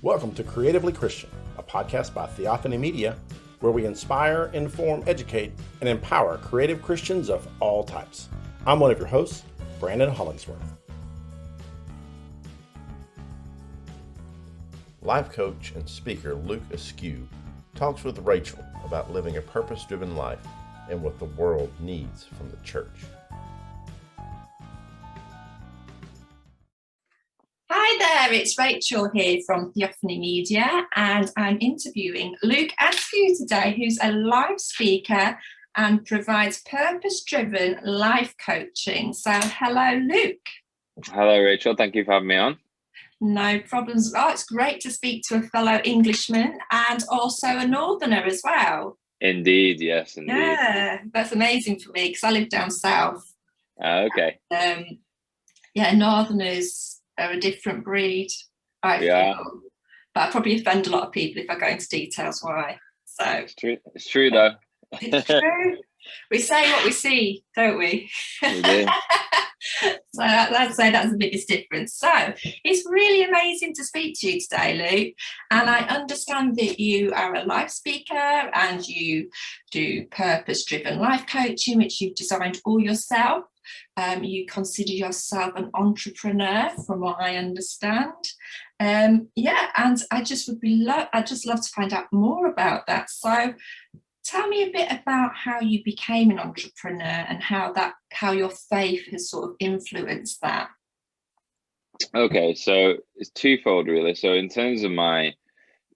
Welcome to Creatively Christian, a podcast by Theophany Media, where we inspire, inform, educate, and empower creative Christians of all types. I'm one of your hosts, Brandon Hollingsworth. Life coach and speaker Luke Askew talks with Rachel about living a purpose-driven life and what the world needs from the church. Hi there, it's Rachel here from Theophany Media, and I'm interviewing Luke Askew today, who's a live speaker and provides purpose-driven life coaching. So hello, Luke. Hello, Rachel. Thank you for having me on. No problems at all. It's great to speak to a fellow Englishman and also a Northerner as well. Indeed, yes, indeed. Yeah, that's amazing for me because I live down south. Okay. Northerners are a different breed, I feel. But I probably offend a lot of people if I go into details why. So it's true though. It's true. We say what we see, don't we? We do. So I'd say that's the biggest difference. So it's really amazing to speak to you today, Luke. And I understand that you are a life speaker and you do purpose-driven life coaching, which you've designed all yourself. You consider yourself an entrepreneur, from what I understand. And I just love to find out more about that. So tell me a bit about how you became an entrepreneur and how your faith has sort of influenced that. Okay, so it's twofold really. So in terms of my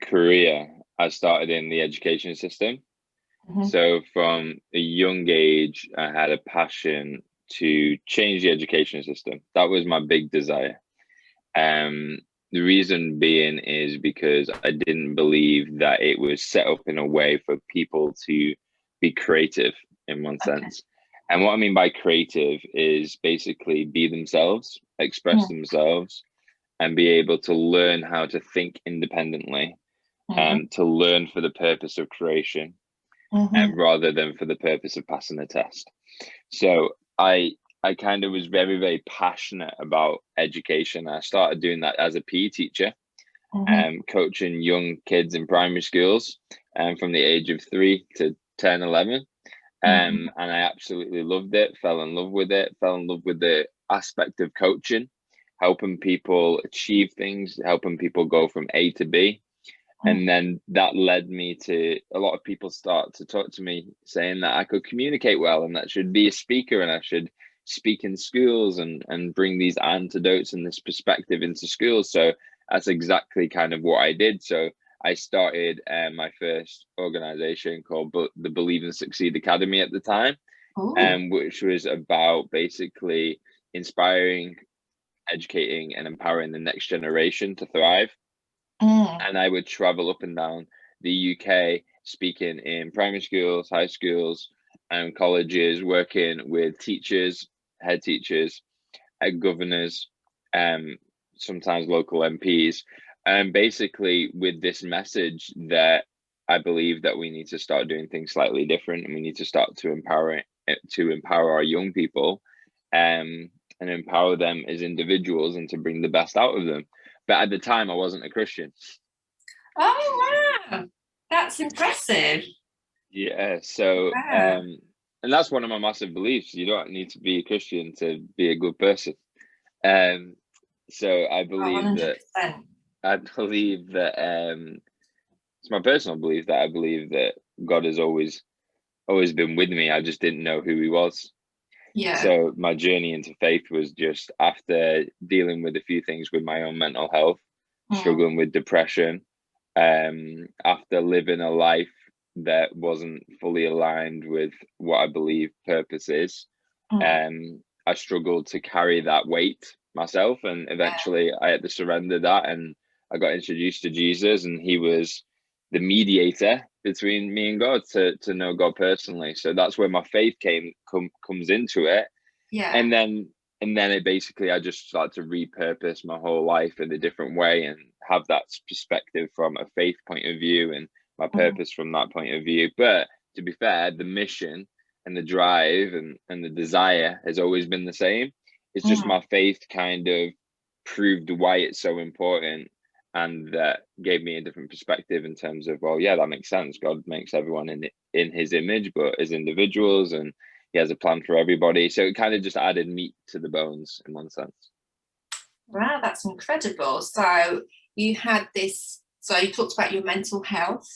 career, I started in the education system. Mm-hmm. So from a young age, I had a passion to change the education system. That was my big desire. The reason being is because I didn't believe that it was set up in a way for people to be creative in one sense. And what I mean by creative is basically be themselves, express themselves, and be able to learn how to think independently, and to learn for the purpose of creation, and rather than for the purpose of passing a test. So I kind of was very, very passionate about education. I started doing that as a PE teacher, coaching young kids in primary schools from the age of 3 to 10, 11. And I absolutely loved it, fell in love with the aspect of coaching, helping people achieve things, helping people go from A to B. And then that led me to a lot of people start to talk to me saying that I could communicate well and that I should be a speaker and I should speak in schools and bring these antidotes and this perspective into schools. So that's exactly kind of what I did. So I started my first organization called the Believe and Succeed Academy at the time, which was about basically inspiring, educating and empowering the next generation to thrive. And I would travel up and down the UK speaking in primary schools, high schools, and colleges, working with teachers, head teachers, governors, sometimes local MPs, and basically with this message that I believe that we need to start doing things slightly different, and we need to start to empower our young people, and empower them as individuals and to bring the best out of them. But at the time, I wasn't a Christian. Oh, wow. That's impressive. Yeah. So, and that's one of my massive beliefs. You don't need to be a Christian to be a good person. So I believe 100%. It's my personal belief that I believe that God has always been with me. I just didn't know who he was. Yeah. So my journey into faith was just after dealing with a few things with my own mental health, struggling with depression, after living a life that wasn't fully aligned with what I believe purpose is. I struggled to carry that weight myself, and eventually I had to surrender that, and I got introduced to Jesus, and he was the mediator between me and God to know God personally. So that's where my faith comes into it. Yeah. And then it basically, I just started to repurpose my whole life in a different way and have that perspective from a faith point of view and my purpose from that point of view. But to be fair, the mission and the drive and the desire has always been the same. It's just my faith kind of proved why it's so important and that gave me a different perspective in terms of, well, yeah, that makes sense. God makes everyone in his image, but as individuals, and he has a plan for everybody. So it kind of just added meat to the bones in one sense. Wow, that's incredible. So you had this, so you talked about your mental health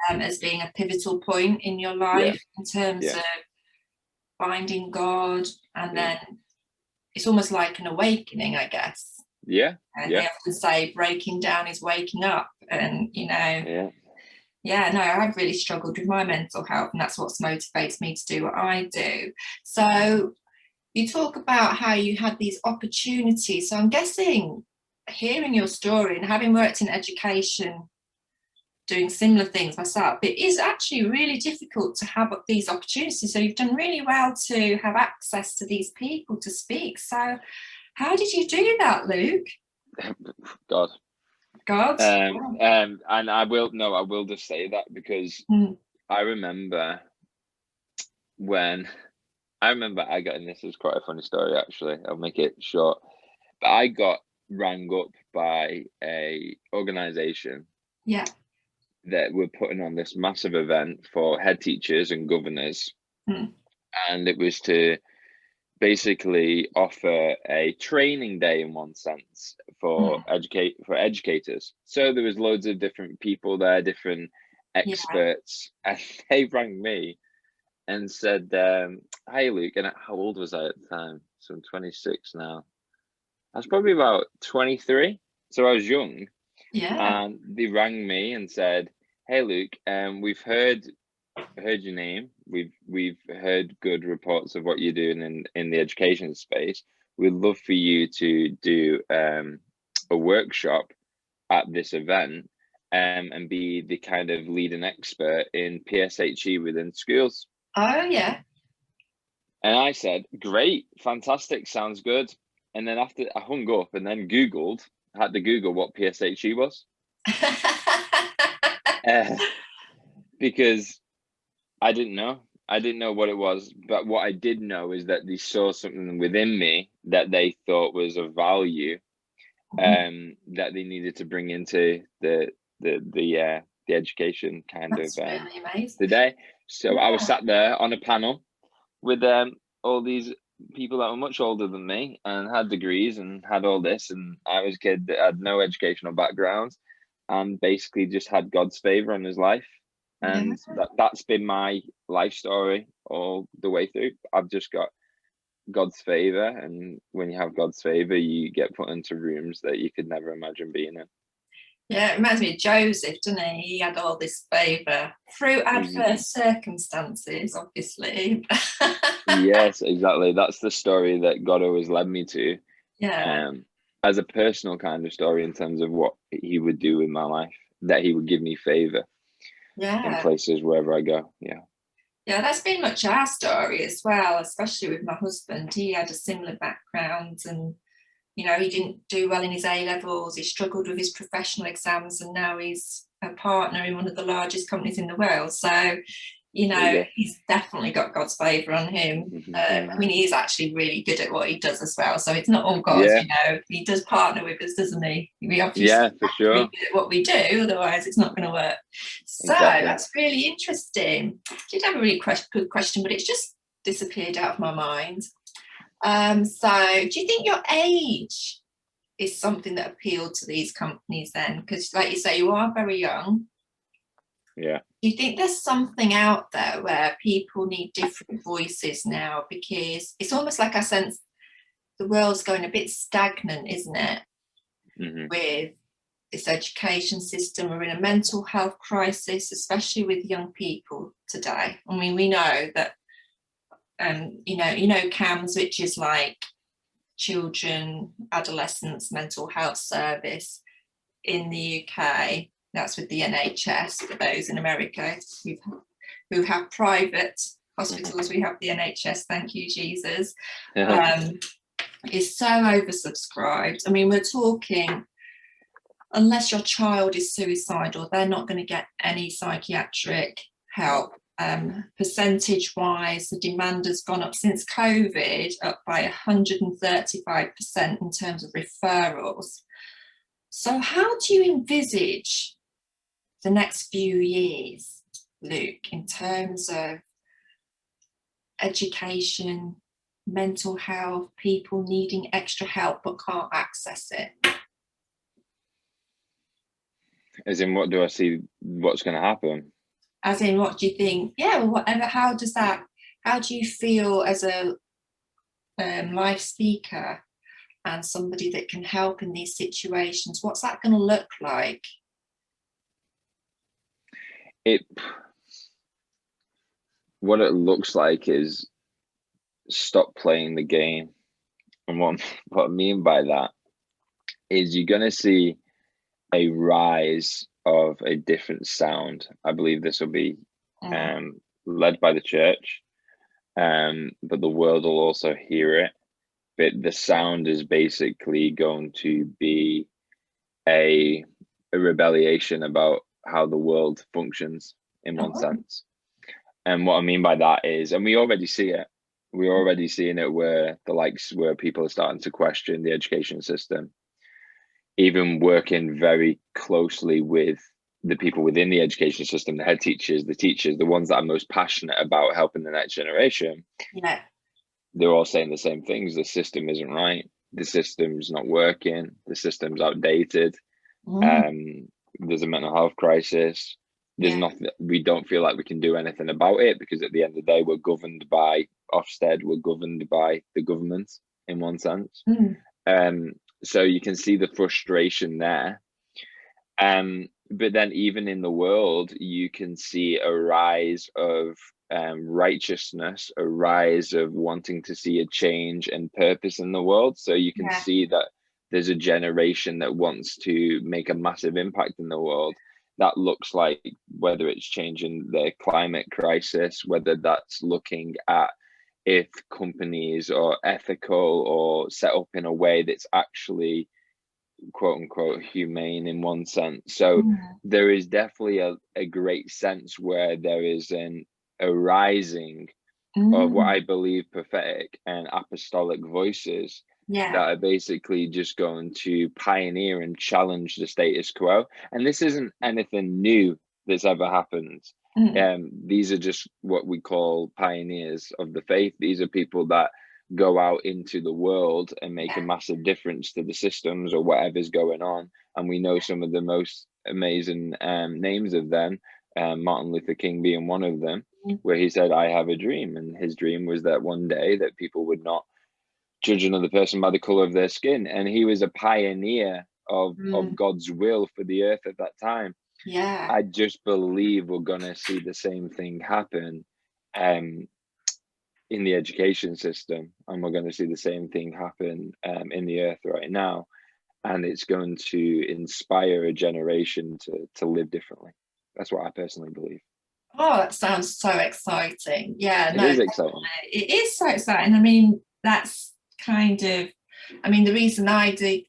as being a pivotal point in your life in terms of finding God, and then it's almost like an awakening, I guess. They often say breaking down is waking up, and no, I've really struggled with my mental health, and that's what motivates me to do what I do. So you talk about how you had these opportunities. So I'm guessing, hearing your story and having worked in education, doing similar things myself, it is actually really difficult to have these opportunities. So you've done really well to have access to these people to speak. So how did you do that, Luke? God. And I will just say that because I remember I got, and this is quite a funny story actually, I'll make it short, but I got rang up by a organization that were putting on this massive event for head teachers and governors, and it was to basically offer a training day in one sense for educators. So there was loads of different people there, different experts, and they rang me and said, "Hi Luke," and how old was I at the time? So I'm 26 now. I was probably about 23, so I was young. And they rang me and said, "Hey Luke, we've heard your name. We've heard good reports of what you're doing in the education space. We'd love for you to do a workshop at this event and be the kind of leading expert in PSHE within schools." Oh yeah. And I said, "Great, fantastic, sounds good." And then after I hung up and then had to Google what PSHE was. Because I didn't know what it was, but what I did know is that they saw something within me that they thought was of value, that they needed to bring into the education kind That's of really amazing. today. So I was sat there on a panel with all these people that were much older than me and had degrees and had all this, and I was a kid that had no educational background and basically just had God's favor on his life. And that's been my life story all the way through. I've just got God's favor, and when you have God's favor, you get put into rooms that you could never imagine being in. Yeah, it reminds me of Joseph, doesn't he? He had all this favor through adverse circumstances, obviously. Yes, exactly. That's the story that God always led me to. As a personal kind of story in terms of what he would do with my life, that he would give me favor in places wherever I go. That's been much our story as well, especially with my husband. He had a similar background, and he didn't do well in his A-levels. He struggled with his professional exams, and now he's a partner in one of the largest companies in the world. So he's definitely got God's favour on him. I mean, he's actually really good at what he does as well. So it's not all God, he does partner with us, doesn't he? We obviously for sure. have to be good at what we do, otherwise it's not going to work. So that's really interesting. I did have a really good question, but it's just disappeared out of my mind. So do you think your age is something that appealed to these companies then? Because like you say, you are very young. Do you think there's something out there where people need different voices now? Because it's almost like I sense the world's going a bit stagnant, isn't it? With this education system. We're in a mental health crisis, especially with young people today. I mean, we know that, CAMS, which is like Children, Adolescents Mental Health Service in the UK. That's with the NHS. For those in America who have private hospitals, we have the NHS, thank you, Jesus. Is so oversubscribed. I mean, we're talking, unless your child is suicidal, they're not going to get any psychiatric help. Percentage-wise, the demand has gone up since COVID, up by 135% in terms of referrals. So how do you envisage the next few years, Luke, in terms of education, mental health, people needing extra help but can't access it? As in, what do I see what's going to happen? As in, what do you think? Yeah, well, whatever. How do you feel as a live speaker and somebody that can help in these situations? What's that going to look like? What it looks like is stop playing the game. And what I mean by that is you're going to see a rise of a different sound. I believe this will be led by the church, but the world will also hear it. But the sound is basically going to be a rebellion about how the world functions in one sense. And what I mean by that is, and we already see it, we're already seeing it where people are starting to question the education system, even working very closely with the people within the education system, the head teachers, the ones that are most passionate about helping the next generation. Yeah. They're all saying the same things. The system isn't right. The system's not working. The system's outdated. There's a mental health crisis. There's nothing. We don't feel like we can do anything about it because at the end of the day, we're governed by Ofsted. We're governed by the government in one sense. So you can see the frustration there. But then even in the world, you can see a rise of righteousness, a rise of wanting to see a change and purpose in the world. So you can see that there's a generation that wants to make a massive impact in the world. That looks like whether it's changing the climate crisis, whether that's looking at if companies are ethical or set up in a way that's actually quote unquote humane in one sense. So there is definitely a great sense where there is a rising of what I believe prophetic and apostolic voices that are basically just going to pioneer and challenge the status quo. And this isn't anything new that's ever happened. These are just what we call pioneers of the faith. These are people that go out into the world and make a massive difference to the systems or whatever's going on. And we know some of the most amazing names of them, Martin Luther King being one of them, where he said, I have a dream. And his dream was that one day that people would not judge another person by the color of their skin. And he was a pioneer of God's will for the earth at that time. I just believe we're going to see the same thing happen in the education system, and we're going to see the same thing happen in the earth right now, and it's going to inspire a generation to live differently. That's what I personally believe. Oh, that sounds so exciting. It is exciting. It is so exciting. I mean, that's kind of, the reason I do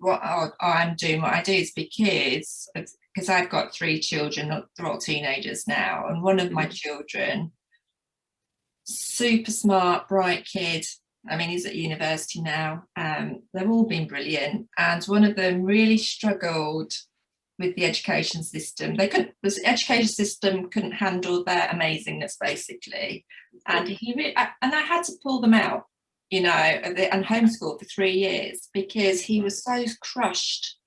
I'm doing what I do is because I've got 3 children. They're all teenagers now, and one of my children, super smart, bright kid. He's at university now. They've all been brilliant, and one of them really struggled with the education system. The education system couldn't handle their amazingness, basically, and I had to pull them out, and homeschool for 3 years because he was so crushed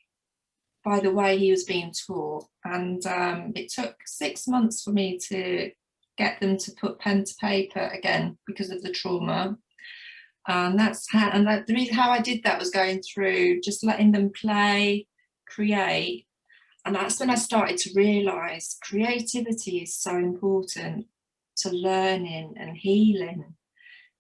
by the way he was being taught, and it took 6 months for me to get them to put pen to paper again because of the trauma. And the reason how I did that was going through just letting them play, create. And that's when I started to realise creativity is so important to learning and healing.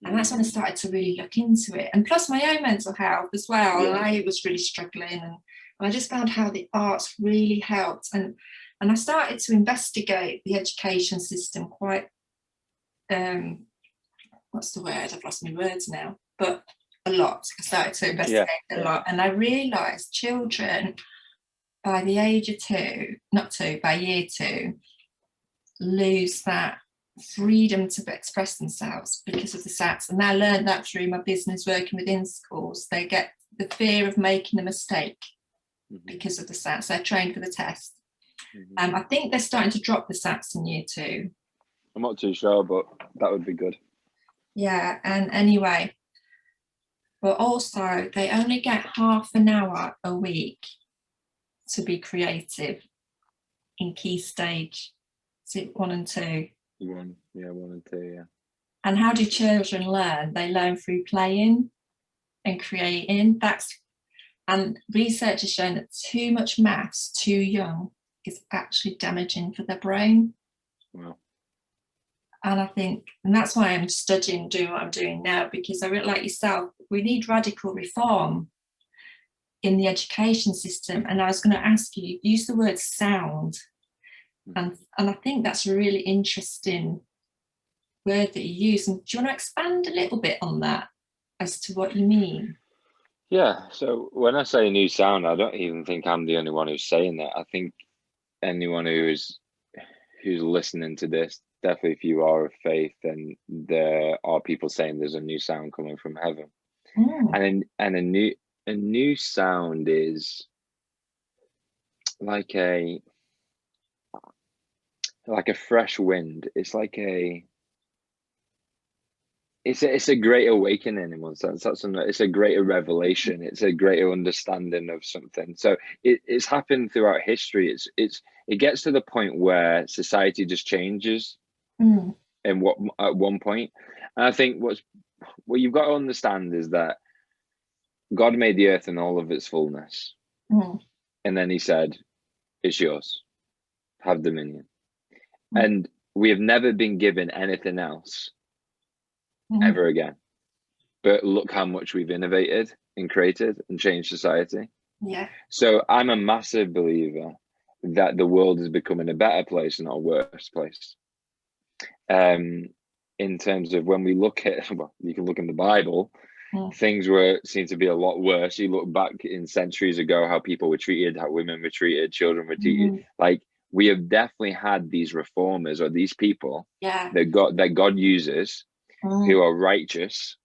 And that's when I started to really look into it. And plus my own mental health as well. And I was really struggling, and I just found how the arts really helped. And I started to investigate the education system quite, what's the word? I've lost my words now, but a lot. I started to investigate a lot. And I realised children by the age of by year 2, lose that freedom to express themselves because of the SATs. And I learned that through my business working within schools. They get the fear of making a mistake. because of the SATs. They're trained for the test. Mm-hmm. I think they're starting to drop the SATs in year 2. I'm not too sure, but that would be good. Yeah, and anyway, but also they only get half an hour a week to be creative in key stage 1 and 2. 1 and 2, yeah. And how do children learn? They learn through playing and creating. And research has shown that too much maths too young is actually damaging for the brain. Wow. And I think, and that's why I'm studying, doing what I'm doing now, because I really, like yourself, we need radical reform in the education system. And I was going to ask you, use the word sound. And I think that's a really interesting word that you use. And do you want to expand a little bit on that as to what you mean? Yeah, so when I say new sound, I don't even think I'm the only one who's saying that. I think anyone who's listening to this, definitely if you are of faith, then there are people saying there's a new sound coming from heaven. And a new sound is like a fresh wind. It's like it's a great awakening in one sense. It's a greater revelation. It's a greater understanding of something. So it's happened throughout history. It gets to the point where society just changes at one point. And I think what you've got to understand is that God made the earth in all of its fullness. And then he said, it's yours. Have dominion. And we have never been given anything else ever again. But look how much we've innovated and created and changed society. Yeah. So I'm a massive believer that the world is becoming a better place, not a worse place. In terms of when we look at, well, you can look in the Bible, things seem to be a lot worse. You look back in centuries ago, how people were treated, how women were treated, children were treated. Like, we have definitely had these reformers or these people that God uses who are righteous,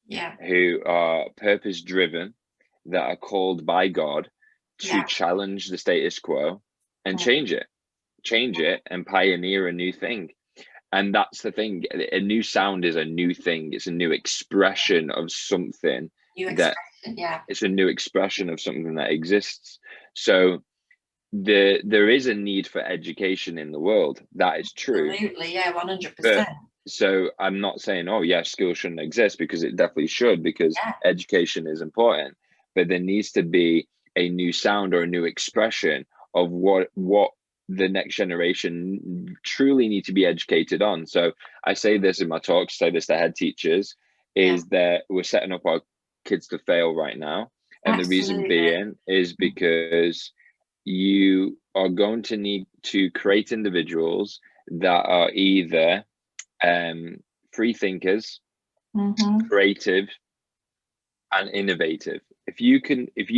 who are purpose driven, that are called by God to challenge the status quo and change it and pioneer a new thing. And that's the thing. A new sound is a new thing. It's a new expression of something. It's a new expression of something that exists. So there is a need for education in the world. That is true. Absolutely, yeah, 100%. So I'm not saying, oh yeah, school shouldn't exist, because it definitely should, because education is important. But there needs to be a new sound or a new expression of what the next generation truly need to be educated on. So I say this in my talks, say this to head teachers, is that we're setting up our kids to fail right now. And the reason being is because you are going to need to create individuals that are either free thinkers, creative, and innovative. If you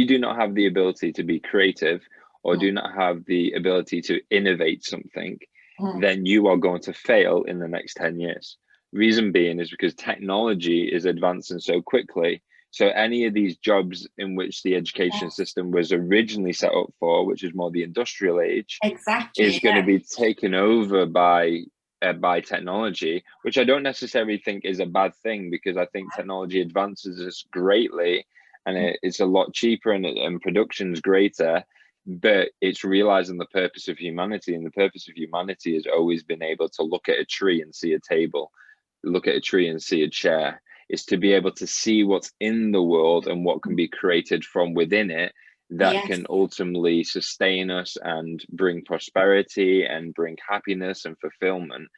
do not have the ability to be creative, or do not have the ability to innovate something, then you are going to fail in the next 10 years. Reason being is because technology is advancing so quickly. So any of these jobs in which the education system was originally set up for, which is more the industrial age, is going to be taken over by technology, which I don't necessarily think is a bad thing, because I think technology advances us greatly, and it's a lot cheaper, and production's greater. But it's realizing the purpose of humanity, and the purpose of humanity has always been able to look at a tree and see a table, look at a tree and see a chair. Is to be able to see what's in the world and what can be created from within it, that can ultimately sustain us and bring prosperity and bring happiness and fulfillment.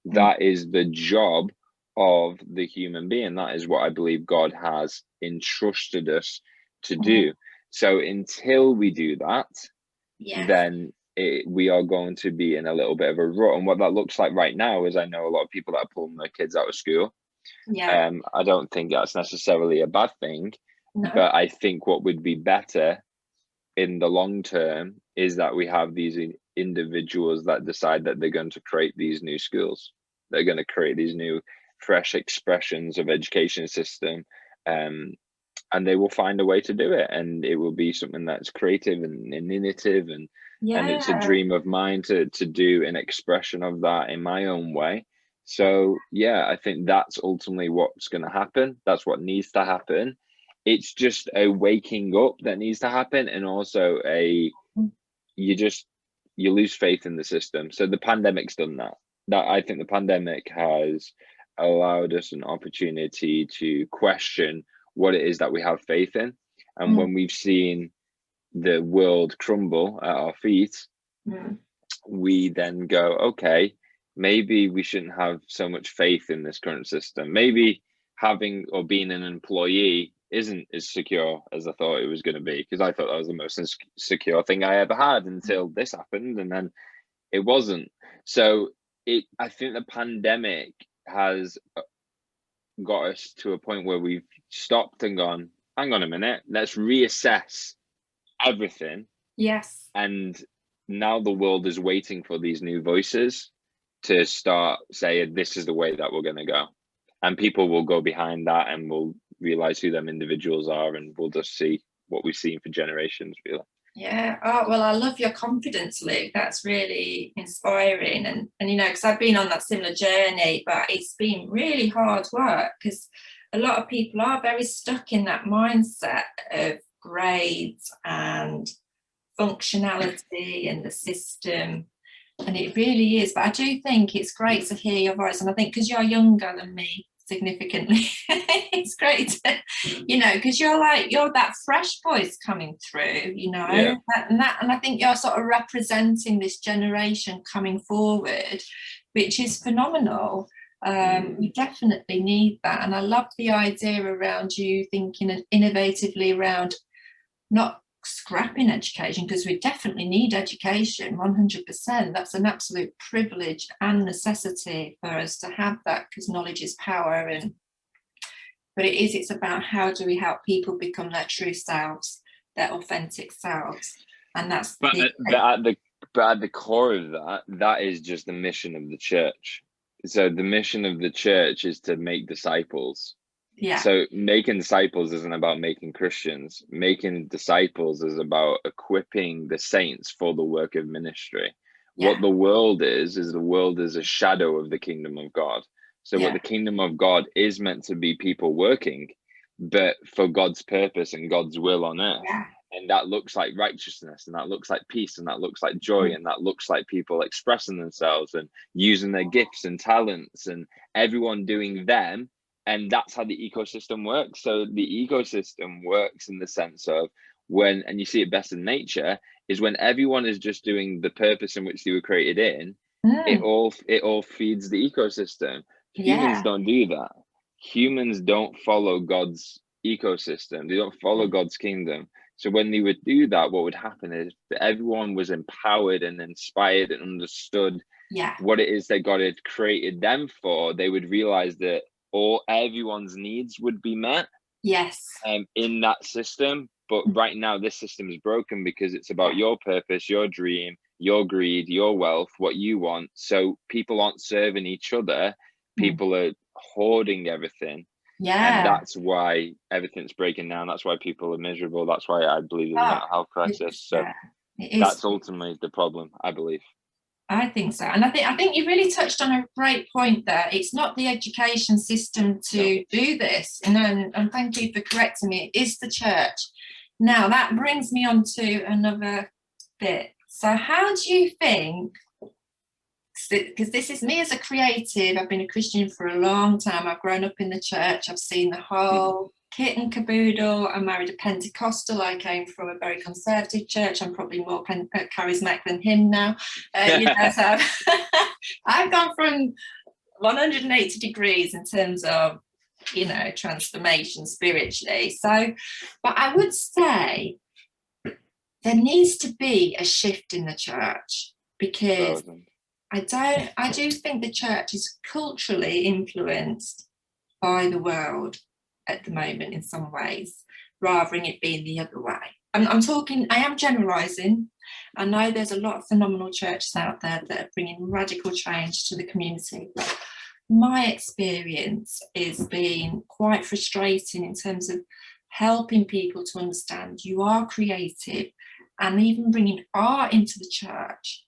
That is the job of the human being. That is what I believe God has entrusted us to do. So until we do that, then we are going to be in a little bit of a rut. And what that looks like right now is, I know a lot of people that are pulling their kids out of school. I don't think that's necessarily a bad thing, but I think what would be better in the long term is that we have these individuals that decide that they're going to create these new schools. They're going to create these new fresh expressions of education system, and they will find a way to do it, and it will be something that's creative and innovative, and it's a dream of mine to do an expression of that in my own way. So yeah, I think that's ultimately what's going to happen. That's what needs to happen. It's just a waking up that needs to happen, and also you lose faith in the system. So the pandemic's done that. I think the pandemic has allowed us an opportunity to question what it is that we have faith in. And when we've seen the world crumble at our feet, we then go, okay, maybe we shouldn't have so much faith in this current system. Maybe having or being an employee isn't as secure as I thought it was going to be, because I thought that was the most secure thing I ever had until this happened, and then it wasn't. So I think the pandemic has got us to a point where we've stopped and gone, hang on a minute, let's reassess everything. Yes. And now the world is waiting for these new voices to start saying, this is the way that we're going to go. And people will go behind that, and we'll realize who them individuals are, and we'll just see what we've seen for generations, really. Yeah. Oh, well, I love your confidence, Luke. That's really inspiring. And you know, because I've been on that similar journey, but it's been really hard work, because a lot of people are very stuck in that mindset of grades and functionality and the system. And it really is. But I do think it's great to hear your voice. And I think because you're younger than me significantly, it's great to, you know, because you're that fresh voice coming through, you know. Yeah. And I think you're sort of representing this generation coming forward, which is phenomenal. We definitely need that. And I love the idea around you thinking innovatively around not scrapping education, because we definitely need education 100%. That's an absolute privilege and necessity for us to have that, because knowledge is power. But it's about how do we help people become their true selves, their authentic selves. And that's but at the core of that is just the mission of the church. So the mission of the church is to make disciples. Yeah. So making disciples isn't about making Christians. Making disciples is about equipping the saints for the work of ministry. Yeah. What the world is the world is a shadow of the kingdom of God. So what the kingdom of God is meant to be people working, but for God's purpose and God's will on earth. Yeah. And that looks like righteousness, and that looks like peace, and that looks like joy, and that looks like people expressing themselves and using their gifts and talents, and everyone doing them. And that's how the ecosystem works. So the ecosystem works in the sense of when, and you see it best in nature, is when everyone is just doing the purpose in which they were created in, it all feeds the ecosystem. Humans don't do that. Humans don't follow God's ecosystem. They don't follow God's kingdom. So when they would do that, what would happen is that everyone was empowered and inspired and understood what it is that God had created them for. They would realize that everyone's needs would be met. Yes. In that system. But right now, this system is broken because it's about your purpose, your dream, your greed, your wealth, what you want. So people aren't serving each other. People are hoarding everything. Yeah. And that's why everything's breaking down. That's why people are miserable. That's why I believe there's a mental health crisis. So that's ultimately the problem, I believe. I think so. And I think you really touched on a great point there. It's not the education system to do this. And thank you for correcting me. It is the church. Now, that brings me on to another bit. So how do you think, because this is me as a creative, I've been a Christian for a long time. I've grown up in the church. I've seen the whole kit and caboodle. I married a Pentecostal. I came from a very conservative church. I'm probably more charismatic than him now. So I've gone from 180 degrees in terms of, transformation spiritually. So, but I would say there needs to be a shift in the church, because I do think the church is culturally influenced by the world at the moment in some ways, rather than it being the other way. I am generalising. I know there's a lot of phenomenal churches out there that are bringing radical change to the community. But my experience is being quite frustrating in terms of helping people to understand you are creative, and even bringing art into the church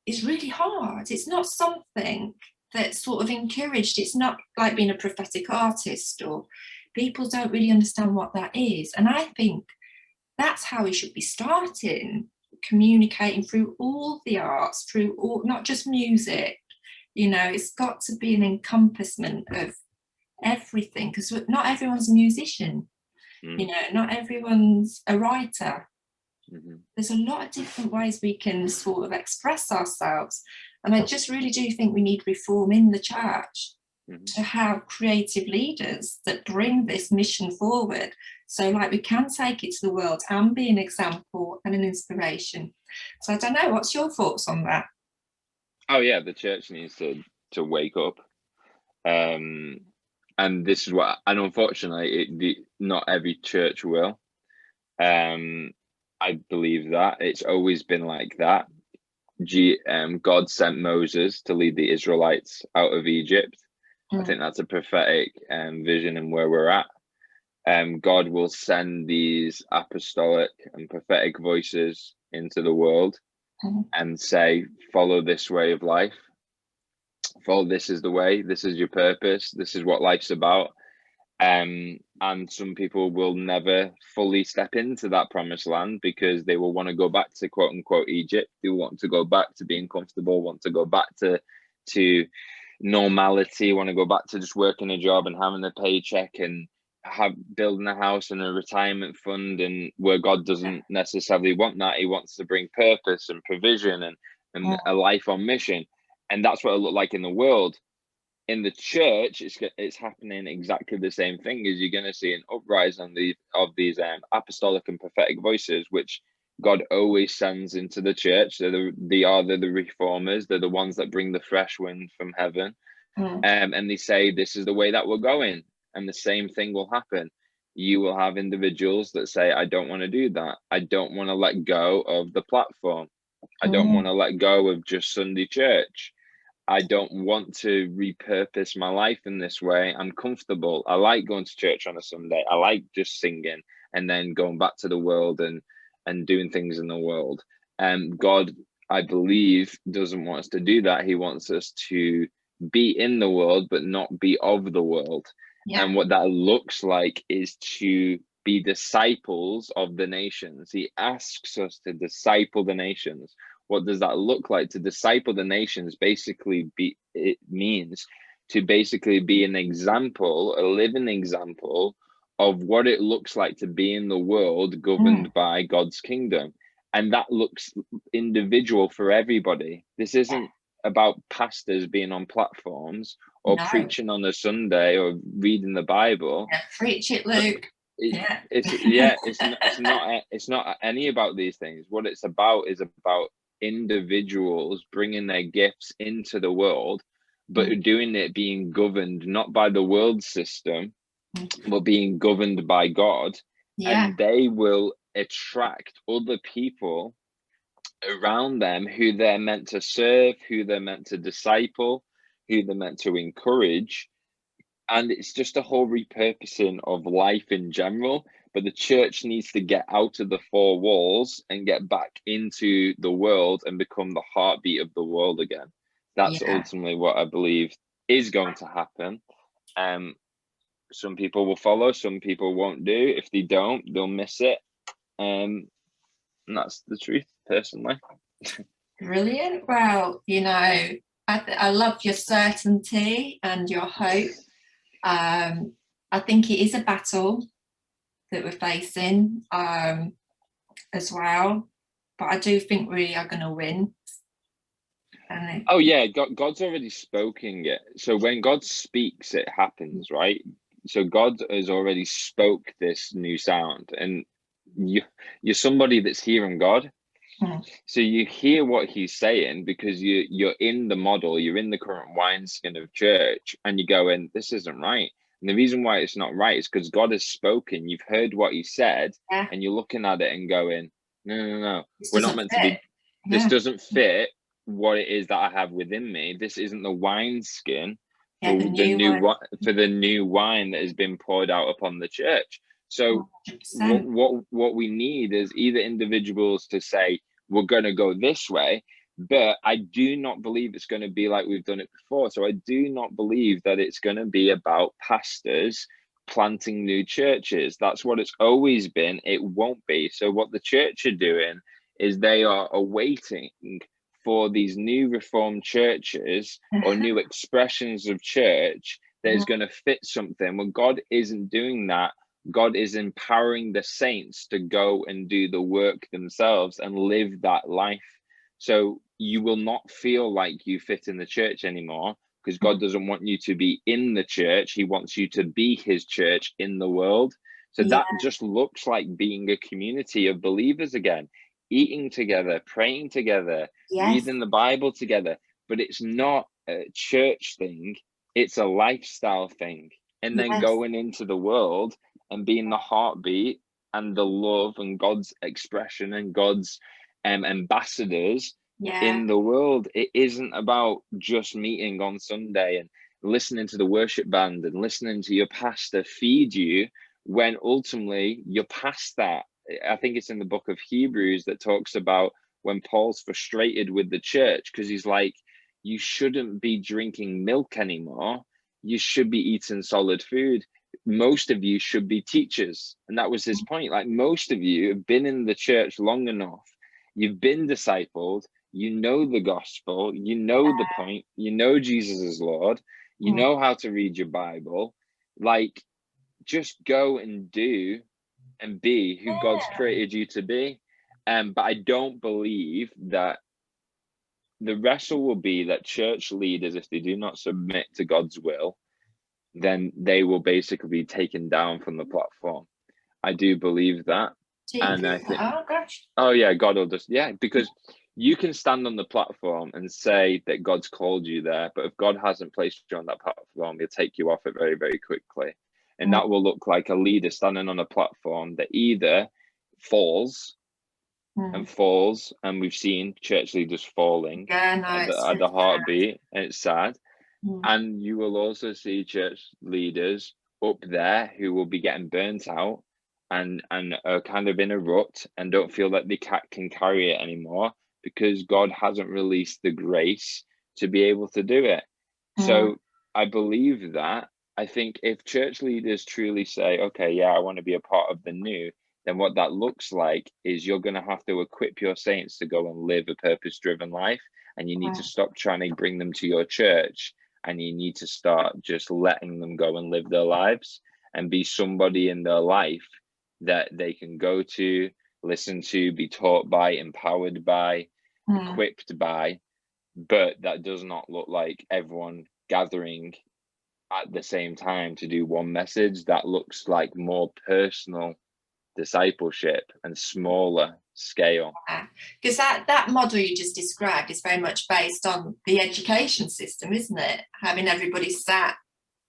is really hard. It's not something that's sort of encouraged. It's not like being a prophetic artist, or people don't really understand what that is. And I think that's how we should be starting, communicating through all the arts, through all, not just music. You know, it's got to be an encompassment of everything, because not everyone's a musician. You know, not everyone's a writer. There's a lot of different ways we can sort of express ourselves, and I just really do think we need reform in the church to have creative leaders that bring this mission forward, so like we can take it to the world and be an example and an inspiration. So I don't know, what's your thoughts on that? Oh yeah, the church needs to wake up, and this is what, and unfortunately, not every church will. I believe that it's always been like that. God sent Moses to lead the Israelites out of Egypt. I think that's a prophetic vision and where we're at. God will send these apostolic and prophetic voices into the world and say, follow this way of life. Follow, this is the way, this is your purpose, this is what life's about. And some people will never fully step into that promised land because they will want to go back to quote unquote Egypt. They want to go back to being comfortable, want to go back to normality, want to go back to just working a job and having a paycheck and building a house and a retirement fund, and where God doesn't necessarily want that. He wants to bring purpose and provision and a life on mission. And that's what it looked like in the world. In the church, it's happening exactly the same thing. As you're going to see an uprising of these apostolic and prophetic voices, which God always sends into the church. They're the reformers. They're the ones that bring the fresh wind from heaven, and they say, this is the way that we're going. And the same thing will happen. You will have individuals that say, I don't want to do that. I don't want to let go of the platform. I don't want to let go of just Sunday church. I don't want to repurpose my life in this way. I'm comfortable. I like going to church on a Sunday. I like just singing and then going back to the world and doing things in the world. And God, I believe, doesn't want us to do that. He wants us to be in the world, but not be of the world. Yeah. And what that looks like is to be disciples of the nations. He asks us to disciple the nations. What does that look like? To disciple the nations it means to basically be an example, a living example of what it looks like to be in the world governed by God's kingdom. And that looks individual for everybody. This isn't about pastors being on platforms or preaching on a Sunday or reading the Bible. Yeah, preach it, Luke. It's not any about these things. What it's about is about individuals bringing their gifts into the world, but doing it being governed not by the world system, but being governed by God. And they will attract other people around them who they're meant to serve, who they're meant to disciple, who they're meant to encourage. And it's just a whole repurposing of life in general. But the church needs to get out of the four walls and get back into the world and become the heartbeat of the world again. That's ultimately what I believe is going to happen. Some people will follow, some people won't do. If they don't, they'll miss it. And that's the truth, personally. Brilliant. Well, you know, I love your certainty and your hope. I think it is a battle that we're facing as well, but I do think we are going to win. Oh yeah, God's already spoken it. So when God speaks, it happens, right? So God has already spoke this new sound, and you're somebody that's hearing God. So you hear what he's saying because you're in the model, you're in the current wineskin of church, and you're going, this isn't right. And the reason why it's not right is because God has spoken. You've heard what he said, and you're looking at it and going, no. We're not meant to be. This doesn't fit what it is that I have within me. This isn't the wineskin for the new wine that has been poured out upon the church. So 100%. what we need is either individuals to say, we're going to go this way, but I do not believe it's going to be like we've done it before. So I do not believe that it's going to be about pastors planting new churches. That's what it's always been. It won't be. So what the church are doing is they are awaiting for these new reformed churches or new expressions of church that is going to fit something. Well, God isn't doing that. God is empowering the saints to go and do the work themselves and live that life. So you will not feel like you fit in the church anymore, because God doesn't want you to be in the church. He wants you to be his church in the world. So that just looks like being a community of believers again, eating together, praying together, reading the Bible together. But it's not a church thing. It's a lifestyle thing. And then going into the world and being the heartbeat and the love and God's expression and God's ambassadors in the world. It isn't about just meeting on Sunday and listening to the worship band and listening to your pastor feed you, when ultimately you're past that. I think it's in the book of Hebrews that talks about when Paul's frustrated with the church, because he's like, you shouldn't be drinking milk anymore. You should be eating solid food. Most of you should be teachers. And that was his point. Like, most of you have been in the church long enough. You've been discipled. You know the gospel. You know the point. You know Jesus is Lord. You know how to read your Bible. Like, just go and do and be who God's created you to be. But I don't believe that the wrestle will be that church leaders, if they do not submit to God's will, then they will basically be taken down from the platform. I do believe that. And I think, oh yeah, God will just, because you can stand on the platform and say that God's called you there, but if God hasn't placed you on that platform, he'll take you off it very, very quickly. And that will look like a leader standing on a platform that either falls, and we've seen church leaders falling at the heartbeat, and it's sad. And you will also see church leaders up there who will be getting burnt out and are kind of in a rut and don't feel that they can carry it anymore, because God hasn't released the grace to be able to do it. So I believe that. I think if church leaders truly say, okay, I want to be a part of the new, then what that looks like is you're going to have to equip your saints to go and live a purpose-driven life. And you need to stop trying to bring them to your church, and you need to start just letting them go and live their lives and be somebody in their life that they can go to, listen to, be taught by, empowered by, equipped by. But that does not look like everyone gathering at the same time to do one message. That looks like more personal discipleship and smaller scale. Because that model you just described is very much based on the education system, isn't it? Having everybody sat.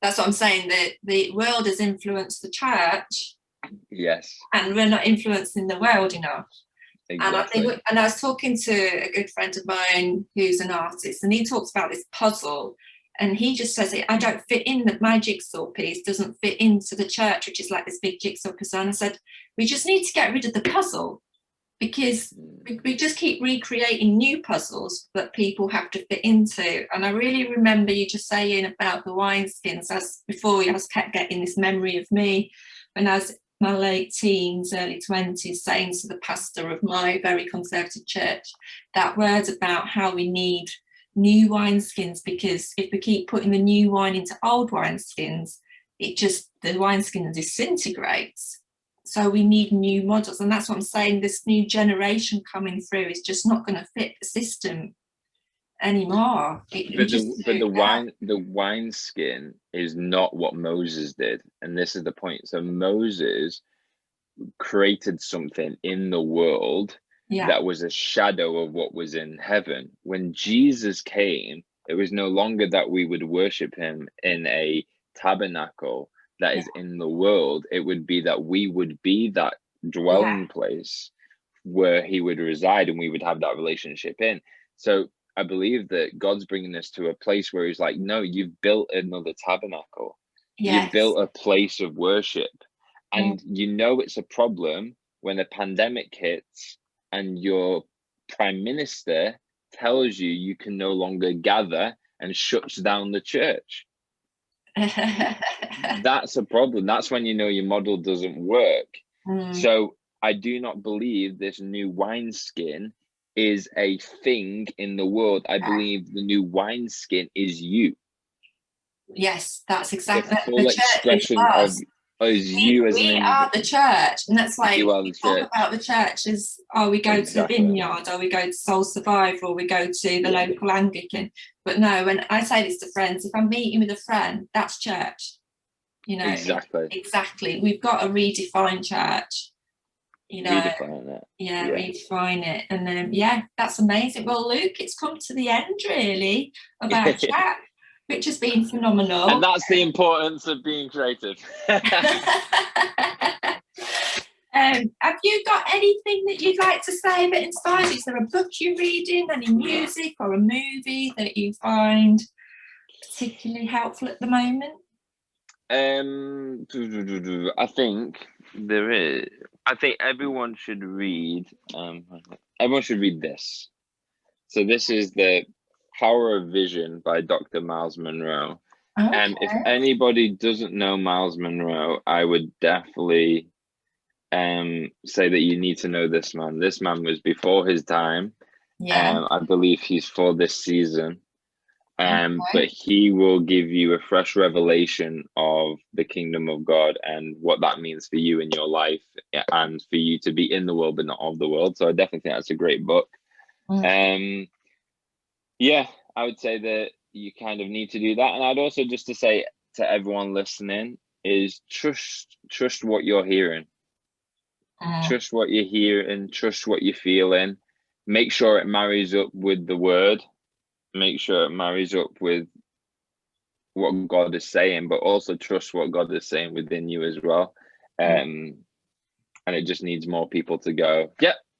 That's what I'm saying, that the world has influenced the church. Yes. And we're not influencing the world enough. Exactly. And I was talking to a good friend of mine who's an artist, and he talks about this puzzle, and he just says, I don't fit in, that my jigsaw piece doesn't fit into the church, which is like this big jigsaw puzzle. And I said, we just need to get rid of the puzzle, because we just keep recreating new puzzles that people have to fit into. And I really remember you just saying about the wineskins, as before I was kept getting this memory of me when I was my late teens, early 20s, saying to the pastor of my very conservative church that word about how we need new wineskins, because if we keep putting the new wine into old wineskins, the wineskin disintegrates. So we need new models. And that's what I'm saying, this new generation coming through is just not going to fit the system anymore. The wineskin is not what Moses did. And this is the point. So Moses created something in the world that was a shadow of what was in heaven. When Jesus came, it was no longer that we would worship him in a tabernacle that is in the world. It would be that we would be that dwelling place where he would reside, and we would have that relationship in. So I believe that God's bringing us to a place where he's like, no, you've built another tabernacle. You've built a place of worship. And you know it's a problem when a pandemic hits and your prime minister tells you can no longer gather and shuts down the church. That's a problem. That's when you know your model doesn't work. So I do not believe this new wineskin is a thing in the world. I believe the new wineskin is you. Yes, that's exactly the full expression of you as an we individual. are the church, and that's why we talk church. about the church as, we go to the Vineyard, or we go to Soul Survivor, or we go to the local Anglican. But no, when I say this to friends, if I'm meeting with a friend, that's church. You know, exactly. We've got to redefine church. You know, redefine it. Redefine it. And then that's amazing. Well, Luke, it's come to the end really of our chat, which has been phenomenal. And that's the importance of being creative. Have you got anything that you'd like to say that inspires you? Is there a book you're reading, any music or a movie that you find particularly helpful at the moment? I think there is. I think everyone should read. Everyone should read this. So this is The Power of Vision by Dr. Miles Monroe. And if anybody doesn't know Miles Monroe, I would definitely say that you need to know this man. This man was before his time. I believe he's for this season. But he will give you a fresh revelation of the kingdom of God and what that means for you in your life, and for you to be in the world but not of the world. So I definitely think that's a great book. I would say that you kind of need to do that. And I'd also just to say to everyone listening is trust what you're hearing. Trust what you're hearing, trust what you're feeling. Make sure it marries up with the word. Make sure it marries up with what God is saying, but also trust what God is saying within you as well. And it just needs more people to go,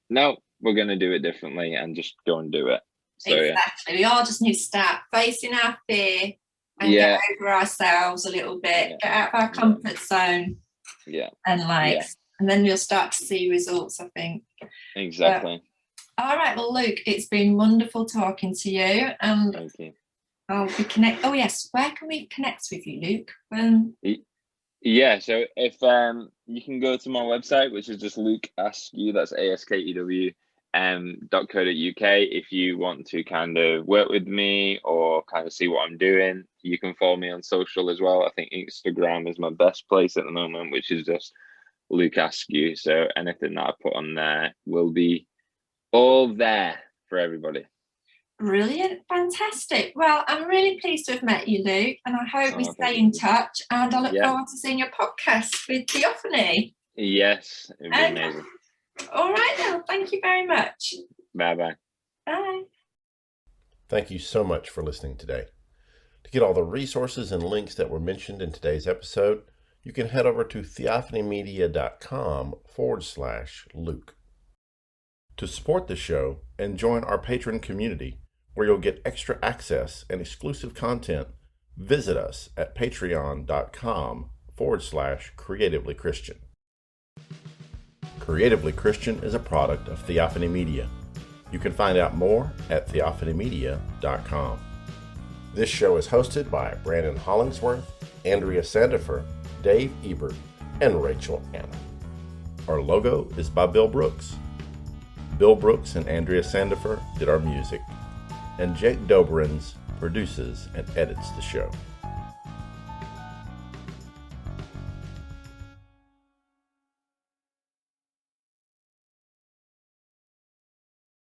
no, we're going to do it differently, and just go and do it. So, exactly. We all just need to start facing our fear and get over ourselves a little bit, get out of our comfort zone. And then we'll start to see results, I think. Exactly. All right, well, Luke, it's been wonderful talking to you. And thank you. I'll be connect. Oh yes, where can we connect with you, Luke? So if you can go to my website, which is just Luke Askew, that's ASKEW .co.uk. If you want to kind of work with me or kind of see what I'm doing, you can follow me on social as well. I think Instagram is my best place at the moment, which is just Luke Askew. So anything that I put on there will be all there for everybody. Brilliant, fantastic. Well, I'm really pleased to have met you, Luke, and I hope we stay in touch, and I look forward to seeing your podcast with Theophany. Yes, it'd be amazing. All right now, thank you very much. Bye. Bye. Thank you so much for listening today. To get all the resources and links that were mentioned in today's episode, you can head over to theophanymedia.com/Luke. To support the show and join our patron community, where you'll get extra access and exclusive content, visit us at patreon.com/Creatively Christian. Creatively Christian is a product of Theophany Media. You can find out more at theophanymedia.com. This show is hosted by Brandon Hollingsworth, Andrea Sandifer, Dave Ebert, and Rachel Anna. Our logo is by Bill Brooks. Bill Brooks and Andrea Sandifer did our music, and Jake Dobrins produces and edits the show.